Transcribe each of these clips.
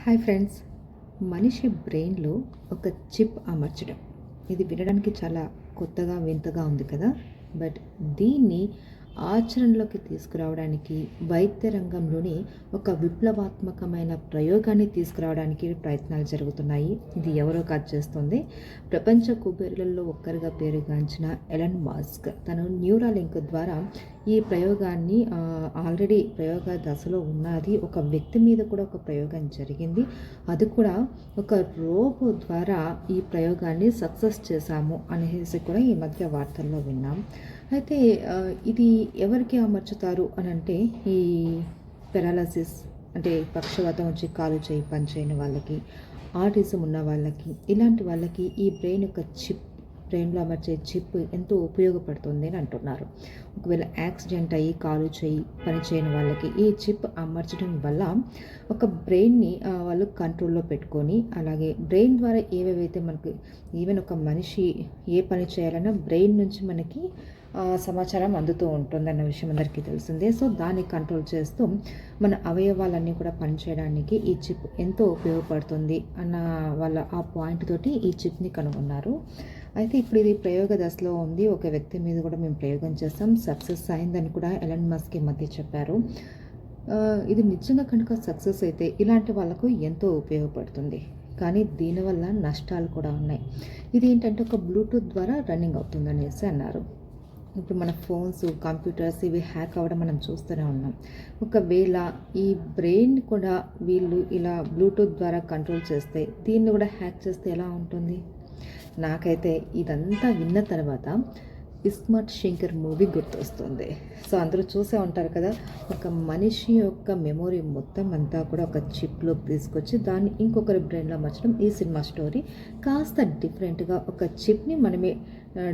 Hi friends. మనిషి బ్రెయిన్లో ఒక చిప్ అమర్చడం, ఇది వినడానికి చాలా కొత్తగా వింతగా ఉంది కదా. బట్ దీన్ని ఆచరణలోకి తీసుకురావడానికి వైద్య రంగంలోనే ఒక విప్లవాత్మకమైన ప్రయోగాన్ని తీసుకురావడానికి ప్రయత్నాలు జరుగుతున్నాయి. ఇది ఎవరో కాదు చేస్తుంది, ప్రపంచ కుబేరులలో ఒక్కరిగా పేరుగాంచిన ఎలన్ మాస్క్. తను న్యూరాలింక్ ద్వారా ఈ ప్రయోగాన్ని ఆల్రెడీ ప్రయోగ దశలో ఉన్నది. ఒక వ్యక్తి మీద కూడా ఒక ప్రయోగం జరిగింది. అది కూడా ఒక రోబో ద్వారా ఈ ప్రయోగాన్ని సక్సెస్ చేశాము అనేసి కూడా ఈ మధ్య వార్తల్లో విన్నాం. అయితే ఇది ఎవరికి అమర్చుతారు అని అంటే, ఈ పెరాలసిస్ అంటే పక్షవాతం వచ్చి కాలు చేయి పనిచేయని వాళ్ళకి, ఆటిజం ఉన్న వాళ్ళకి, ఇలాంటి వాళ్ళకి ఈ బ్రెయిన్ యొక్క బ్రెయిన్లో అమర్చే చిప్ ఎంతో ఉపయోగపడుతుంది అని అంటున్నారు. ఒకవేళ యాక్సిడెంట్ అయ్యి కాలు చేయి పనిచేయని వాళ్ళకి ఈ చిప్ అమర్చడం వల్ల ఒక బ్రెయిన్ని వాళ్ళు కంట్రోల్లో పెట్టుకొని, అలాగే బ్రెయిన్ ద్వారా ఏవేవైతే మనకి ఈవెన్ ఒక మనిషి ఏ పని చేయాలన్నా బ్రెయిన్ నుంచి మనకి సమాచారం అందుతూ ఉంటుందన్న విషయం అందరికీ తెలిసిందే. సో దాన్ని కంట్రోల్ చేస్తూ మన అవయవాలన్నీ కూడా పనిచేయడానికి ఈ చిప్ ఎంతో ఉపయోగపడుతుంది అన్న వాళ్ళ ఆ పాయింట్ తోటి ఈ చిప్ని కనుగొన్నారు. అయితే ఇప్పుడు ఇది ప్రయోగ దశలో ఉంది. ఒక వ్యక్తి మీద కూడా మేము ప్రయోగం చేస్తాం, సక్సెస్ అయిందని కూడా ఎలన్ మస్క్ ఈ మధ్య చెప్పారు. ఇది నిజంగా కనుక సక్సెస్ అయితే ఇలాంటి వాళ్ళకు ఎంతో ఉపయోగపడుతుంది. కానీ దీనివల్ల నష్టాలు కూడా ఉన్నాయి. ఇది ఏంటంటే ఒక బ్లూటూత్ ద్వారా రన్నింగ్ అవుతుందనేసి అన్నారు. ఇప్పుడు మన ఫోన్స్, కంప్యూటర్స్ ఇవి హ్యాక్ అవ్వడం మనం చూస్తూనే ఉన్నాం. ఒకవేళ ఈ బ్రెయిన్ కూడా వీళ్ళు ఇలా బ్లూటూత్ ద్వారా కంట్రోల్ చేస్తే, దీన్ని కూడా హ్యాక్ చేస్తే ఎలా ఉంటుంది? నాకైతే ఇదంతా విన్న తర్వాత ఇస్మార్ట్ శంకర్ మూవీ గుర్తొస్తుంది. సో అందరూ చూసే ఉంటారు కదా, ఒక మనిషి యొక్క మెమొరీ మొత్తం అంతా కూడా ఒక చిప్లోకి తీసుకొచ్చి దాన్ని ఇంకొకరి బ్రెయిన్లో మార్చడం. ఈ సినిమా స్టోరీ కాస్త డిఫరెంట్గా ఒక చిప్ని మనమే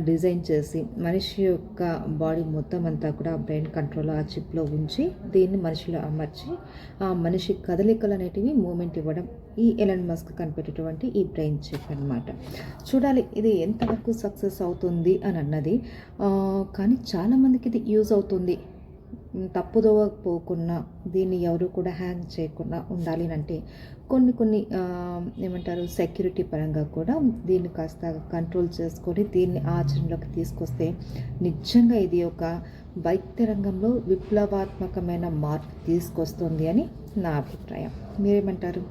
డిజైన్ చేసి మనిషి యొక్క బాడీ మొత్తం అంతా కూడా బ్రెయిన్ కంట్రోల్ ఆ చిప్లో ఉంచి దీన్ని మనిషిలో అమర్చి ఆ మనిషి కదలికలు అనేటివి మూమెంట్ ఇవ్వడం ఈ ఎలన్ మస్క్ కనిపెట్టేటువంటి ఈ బ్రెయిన్ చిప్ అనమాట. చూడాలి ఇది ఎంతవరకు సక్సెస్ అవుతుంది అని అన్నది. కానీ చాలామందికి ఇది యూజ్ అవుతుంది. తప్పుదోవ పోకుండా, దీన్ని ఎవరు కూడా హ్యాంగ్ చేయకుండా ఉండాలి అంటే కొన్ని ఏమంటారు, సెక్యూరిటీ పరంగా కూడా దీన్ని కాస్త కంట్రోల్ చేసుకొని దీన్ని ఆచరణలోకి తీసుకొస్తే నిజంగా ఇది ఒక వైద్య రంగంలో విప్లవాత్మకమైన మార్పు తీసుకొస్తుంది అని నా అభిప్రాయం. మీరేమంటారు?